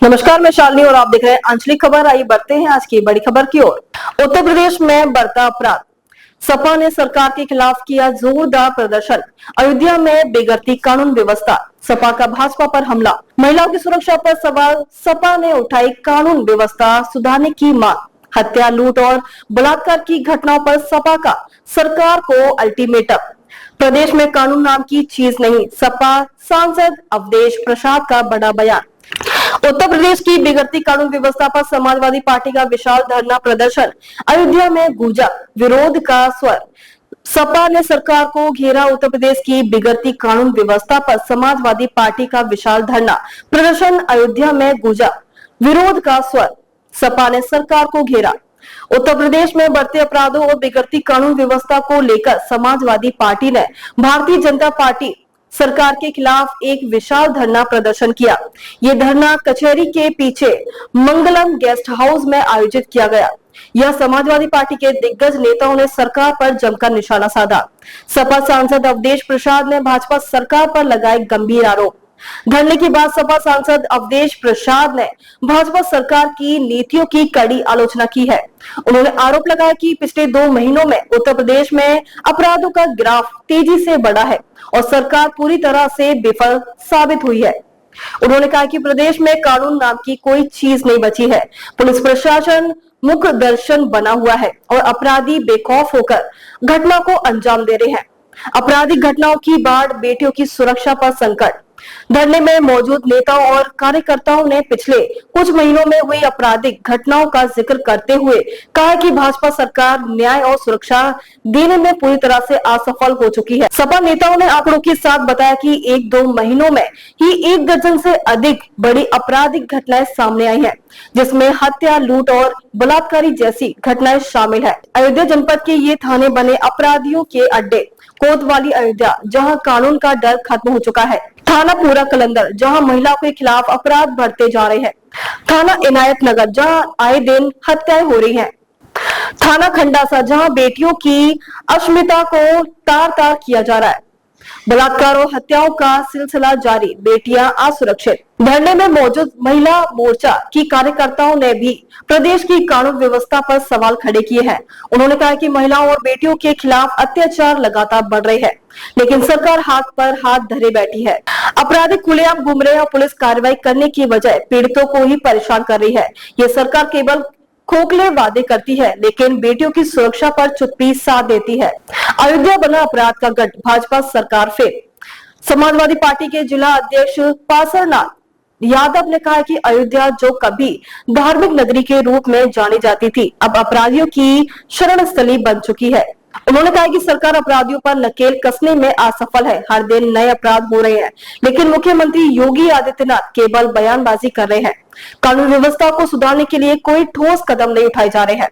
नमस्कार, मैं शालिनी और आप देख रहे हैं आंचलिक खबर। आइए बढ़ते हैं आज की बड़ी खबर की ओर। उत्तर प्रदेश में बढ़ता अपराध, सपा ने सरकार के खिलाफ किया जोरदार प्रदर्शन। अयोध्या में बिगड़ती कानून व्यवस्था, सपा का भाजपा पर हमला। महिलाओं की सुरक्षा पर सवाल, सपा ने उठाई कानून व्यवस्था सुधारने की मांग। हत्या, लूट और बलात्कार की घटनाओं पर सपा का सरकार को अल्टीमेटम। प्रदेश में कानून नाम की चीज नहीं, सपा सांसद अवधेश प्रसाद का बड़ा बयान। उत्तर प्रदेश की बिगड़ती कानून व्यवस्था पर समाजवादी पार्टी का विशाल धरना प्रदर्शन। अयोध्या में गूंजा विरोध का स्वर, सपा ने सरकार को घेरा। उत्तर प्रदेश की बिगड़ती कानून व्यवस्था पर समाजवादी पार्टी का विशाल धरना प्रदर्शन। अयोध्या में गूंजा विरोध का स्वर, सपा ने सरकार को घेरा। उत्तर प्रदेश में बढ़ते अपराधों और बिगड़ती कानून व्यवस्था को लेकर समाजवादी पार्टी ने भारतीय जनता पार्टी सरकार के खिलाफ एक विशाल धरना प्रदर्शन किया। ये धरना कचहरी के पीछे मंगलम गेस्ट हाउस में आयोजित किया गया। यह समाजवादी पार्टी के दिग्गज नेताओं ने सरकार पर जमकर निशाना साधा। सपा सांसद अवधेश प्रसाद ने भाजपा सरकार पर लगाए गंभीर आरोप। धरने के बाद सपा सांसद अवधेश प्रसाद ने भाजपा सरकार की नीतियों की कड़ी आलोचना की है। उन्होंने आरोप लगाया कि पिछले 2 महीनों में उत्तर प्रदेश में अपराधों का ग्राफ तेजी से बढ़ा है और सरकार पूरी तरह से विफल साबित हुई है। उन्होंने कहा कि प्रदेश में कानून नाम की कोई चीज नहीं बची है। पुलिस प्रशासन मुख्य दर्शन बना हुआ है और अपराधी बेखौफ होकर घटना को अंजाम दे रहे हैं। आपराधिक घटनाओं की बाढ़, बेटियों की सुरक्षा पर संकट। धरने में मौजूद नेताओं और कार्यकर्ताओं ने पिछले कुछ महीनों में हुई आपराधिक घटनाओं का जिक्र करते हुए कहा कि भाजपा सरकार न्याय और सुरक्षा देने में पूरी तरह से असफल हो चुकी है। सपा नेताओं ने आंकड़ों के साथ बताया कि 1-2 महीनों में ही 1 दर्जन से अधिक बड़ी आपराधिक घटनाएं सामने आई हैं, जिसमें हत्या, लूट और बलात्कारी जैसी घटनाएं शामिल है। अयोध्या जनपद के ये थाने बने अपराधियों के अड्डे। कोतवाली अयोध्या, जहां कानून का डर खत्म हो चुका है। थाना पूरा कलंदर, जहां महिलाओं के खिलाफ अपराध बढ़ते जा रहे हैं। थाना इनायत नगर, जहां आए दिन हत्याएं हो रही हैं। थाना खंडासा, जहां बेटियों की अस्मिता को तार तार किया जा रहा है। बलात्कार और हत्याओं का सिलसिला जारी, बेटियां असुरक्षित। धरने में मौजूद महिला मोर्चा की कार्यकर्ताओं ने भी प्रदेश की कानून व्यवस्था पर सवाल खड़े किए हैं। उन्होंने कहा कि महिलाओं और बेटियों के खिलाफ अत्याचार लगातार बढ़ रहे हैं, लेकिन सरकार हाथ पर हाथ धरे बैठी है। अपराधी खुलेआम घूम रहे हैं और पुलिस कार्रवाई करने की बजाय पीड़ितों को ही परेशान कर रही है। ये सरकार केवल खोखले वादे करती है, लेकिन बेटियों की सुरक्षा पर चुप्पी साध देती है। अयोध्या बना अपराध का गढ़, भाजपा सरकार फिर। समाजवादी पार्टी के जिला अध्यक्ष पासरनाथ यादव ने कहा कि अयोध्या, जो कभी धार्मिक नगरी के रूप में जानी जाती थी, अब अपराधियों की शरण स्थली बन चुकी है। उन्होंने कहा कि सरकार अपराधियों पर नकेल कसने में असफल है। हर दिन नए अपराध हो रहे हैं, लेकिन मुख्यमंत्री योगी आदित्यनाथ केवल बयानबाजी कर रहे हैं। कानून व्यवस्था को सुधारने के लिए कोई ठोस कदम नहीं उठाए जा रहे हैं।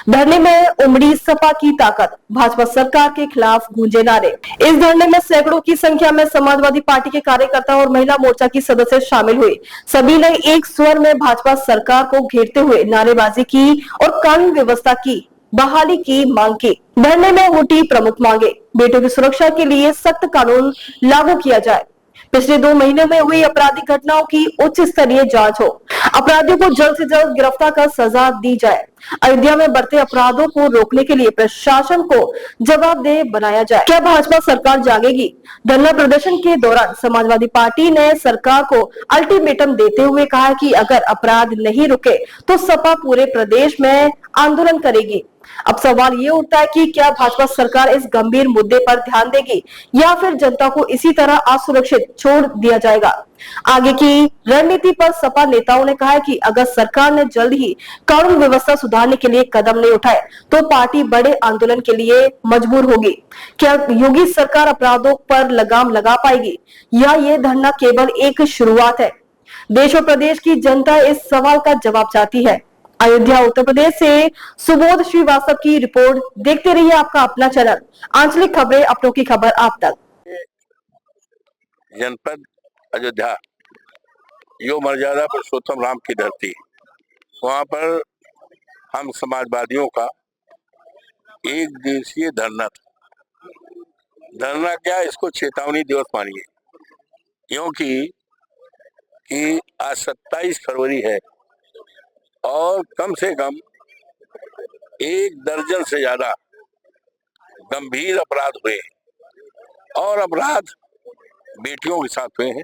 धरने में उमड़ी सपा की ताकत, भाजपा सरकार के खिलाफ गूंजे नारे। इस धरने में सैकड़ों की संख्या में समाजवादी पार्टी के कार्यकर्ता और महिला मोर्चा की सदस्य शामिल हुए। सभी ने एक स्वर में भाजपा सरकार को घेरते हुए नारेबाजी की और कानून व्यवस्था की बहाली की मांग की। धरने में उठी प्रमुख मांगे, बेटियों की सुरक्षा के लिए सख्त कानून लागू किया जाए। पिछले 2 महीनों में हुई आपराधिक घटनाओं की उच्च स्तरीय जांच हो। अपराधियों को जल्द से जल्द गिरफ्तार कर सजा दी जाए। अयोध्या में बढ़ते अपराधों को रोकने के लिए प्रशासन को जवाबदेह बनाया जाए। क्या भाजपा सरकार जागेगी? धरना प्रदर्शन के दौरान समाजवादी पार्टी ने सरकार को अल्टीमेटम देते हुए कहा कि अगर अपराध नहीं रुके तो सपा पूरे प्रदेश में आंदोलन करेगी। अब सवाल ये उठता है कि क्या भाजपा सरकार इस गंभीर मुद्दे पर ध्यान देगी या फिर जनता को इसी तरह असुरक्षित छोड़ दिया जाएगा। आगे की रणनीति पर सपा नेताओं ने कहा है कि अगर सरकार ने जल्द ही कानून व्यवस्था सुधारने के लिए कदम नहीं उठाए तो पार्टी बड़े आंदोलन के लिए मजबूर होगी। क्या योगी सरकार अपराधों पर लगाम लगा पाएगी या ये धरना केवल एक शुरुआत है? देश और प्रदेश की जनता इस सवाल का जवाब चाहती है। अयोध्या उत्तर प्रदेश से सुबोध श्रीवास्तव की रिपोर्ट। देखते रहिए आपका अपना चैनल आंचलिक खबरें, अपनों की खबर आप तक। जनपद अयोध्या, यो मर्यादा पुरुषोत्तम राम की धरती, वहां पर हम समाजवादियों का एक दिवसीय धरना था। धरना क्या, इसको चेतावनी दिवस मानिए, क्योंकि कि आज 27 फरवरी है और कम से कम 1 दर्जन से ज्यादा गंभीर अपराध हुए और अपराध बेटियों के साथ हुए हैं।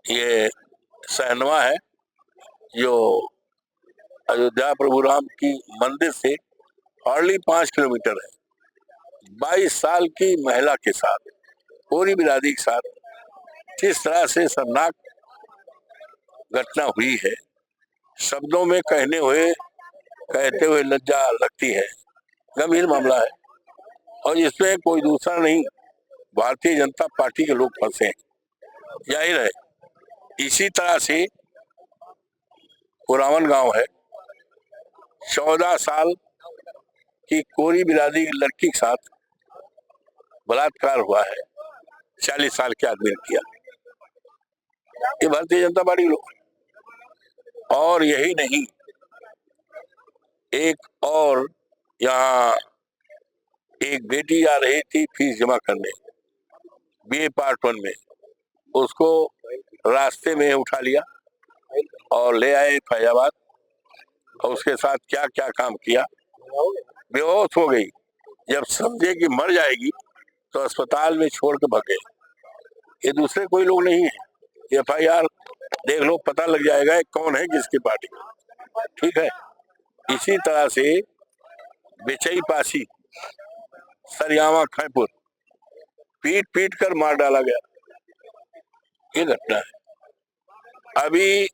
ये सहनवा है जो अयोध्या प्रभु राम की मंदिर से हार्डली 5 किलोमीटर है। 22 साल की महिला के साथ, पूरी बिरादरी के साथ जिस तरह से शर्मनाक घटना हुई है, शब्दों में कहते हुए लज्जा लगती है। गंभीर मामला है और इसमें कोई दूसरा नहीं, भारतीय जनता पार्टी के लोग फंसे हैं। जाहिर है इसी तरह से पुरावन गांव है, 14 साल की कोरी बिरादरी की लड़की के साथ बलात्कार हुआ है, 40 साल के आदमी ने किया। ये भारतीय जनता पार्टी के लोग। और यही नहीं, एक और यहाँ एक बेटी आ रही थी फीस जमा करने बीए पार्ट 1 में, उसको रास्ते में उठा लिया और ले आए फैजाबाद और उसके साथ क्या क्या काम किया। बेहोश हो गई, जब समझे कि मर जाएगी तो अस्पताल में छोड़ के भाग गए। ये दूसरे कोई लोग नहीं है। FIR देख लो, पता लग जाएगा कौन है किसकी पार्टी। ठीक है, इसी तरह से बेचई पासी सरियावा खैपुर पीट पीट कर मार डाला गया। ये घटना है। अभी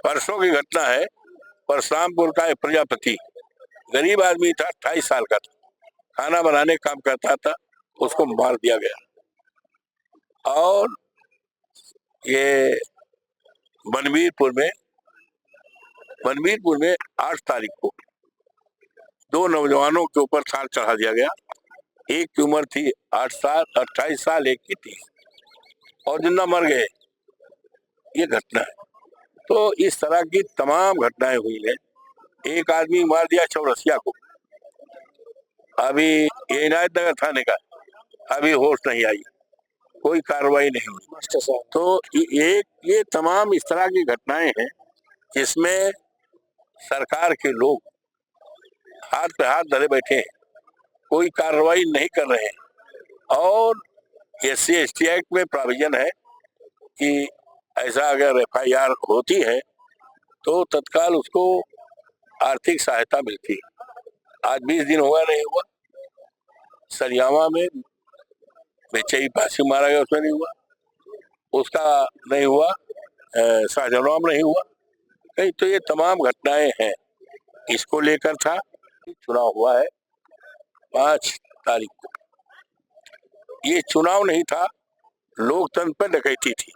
परसों की घटना है, परशुरामपुर का एक प्रजापति गरीब आदमी था, 28 साल का था, खाना बनाने का काम करता था, उसको मार दिया गया। और ये बनवीरपुर में 8 तारीख को 2 नौजवानों के ऊपर थाल चढ़ा दिया गया। एक की उम्र थी 8 साल, 28 साल, एक की 30, और जिंदा मर गए। ये घटना है। तो इस तरह की तमाम घटनाएं हुई हैं। एक आदमी मार दिया चौरसिया को, अभी ये इनायत नगर थाने का, अभी होश नहीं आई, कोई कार्रवाई नहीं हुई। तो ये तमाम इस तरह की घटनाएं हैं जिसमें सरकार के लोग हाथ पे हाथ धरे बैठे हैं, कोई कार्रवाई नहीं कर रहे हैं। और SC ST एक्ट में प्रोविजन है कि ऐसा अगर FIR होती है तो तत्काल उसको आर्थिक सहायता मिलती है। आज 20 दिन हुआ, नहीं हुआ। सरियावा में बेचई पासी मारा गया, उसमें नहीं हुआ, उसका नहीं हुआ, शाहजहां में नहीं हुआ कहीं। तो ये तमाम घटनाएं हैं। इसको लेकर था, चुनाव हुआ है 5 तारीख को। ये चुनाव नहीं था, लोकतंत्र पर डकैती थी।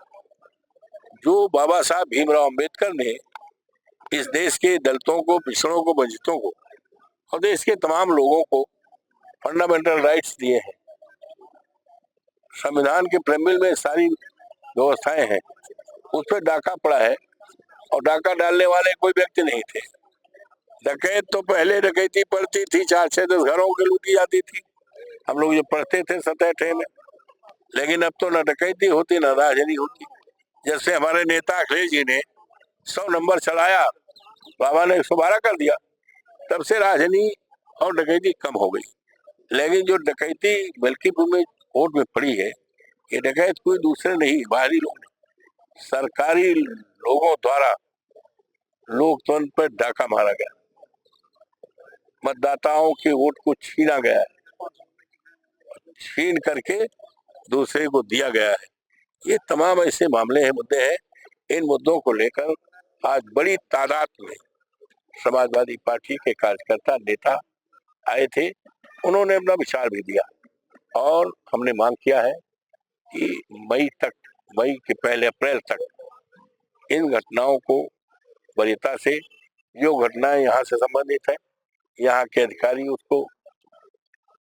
जो बाबा साहब भीमराव अम्बेडकर ने इस देश के दलितों को, पिछड़ों को, वंचितों को और देश के तमाम लोगों को फंडामेंटल राइट्स दिए हैं। संविधान के प्रेम्बल में सारी व्यवस्थाएं हैं, उस पर डाका पड़ा है और डाका डालने वाले कोई व्यक्ति नहीं थे। डकैत तो पहले डकैती पड़ती थी, 4-6-10 घरों की लूटी जाती थी, हम लोग जो पढ़ते थे 7-8 में। लेकिन अब तो न डकैती होती न राजनी होती। जैसे हमारे नेता अखिलेश जी ने 100 नंबर चलाया, बाबा ने 112 कर दिया, तब से राजनी और डकैती कम हो गई। लेकिन जो डकैती मलकीपुर में कोर्ट में पड़ी है, ये डकैत कोई दूसरे नहीं, बाहरी लोग नहीं, सरकारी लोगों द्वारा लोकतंत्र पर डाका मारा गया, मतदाताओं के वोट को छीना गया है, छीन करके दूसरे को दिया गया है। ये तमाम ऐसे मामले हैं, मुद्दे हैं। इन मुद्दों को लेकर आज बड़ी तादाद में समाजवादी पार्टी के कार्यकर्ता, नेता आए थे। उन्होंने अपना विचार भी दिया और हमने मांग किया है कि मई के पहले अप्रैल तक इन घटनाओं को वरीयता से, जो घटनाएं यहाँ से संबंधित है, यहाँ के अधिकारी उसको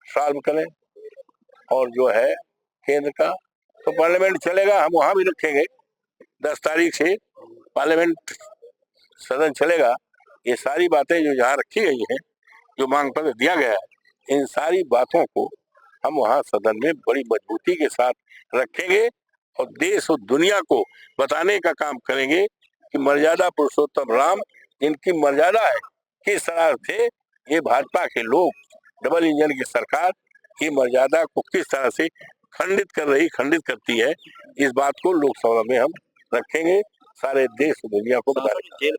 सॉल्व करें। और जो है केंद्र का, तो पार्लियामेंट चलेगा, हम वहां भी रखेंगे। 10 तारीख से पार्लियामेंट सदन चलेगा। ये सारी बातें जो यहाँ रखी गई हैं, जो मांग पत्र दिया गया है, इन सारी बातों को हम वहाँ सदन में बड़ी मजबूती के साथ रखेंगे और देश और दुनिया को बताने का काम करेंगे कि मर्यादा पुरुषोत्तम राम इनकी मर्यादा है। किस तरह से ये भाजपा के लोग, डबल इंजन की सरकार की मर्यादा को किस तरह से खंडित करती है, इस बात को लोकसभा में हम रखेंगे, सारे देश और दुनिया को बताएंगे।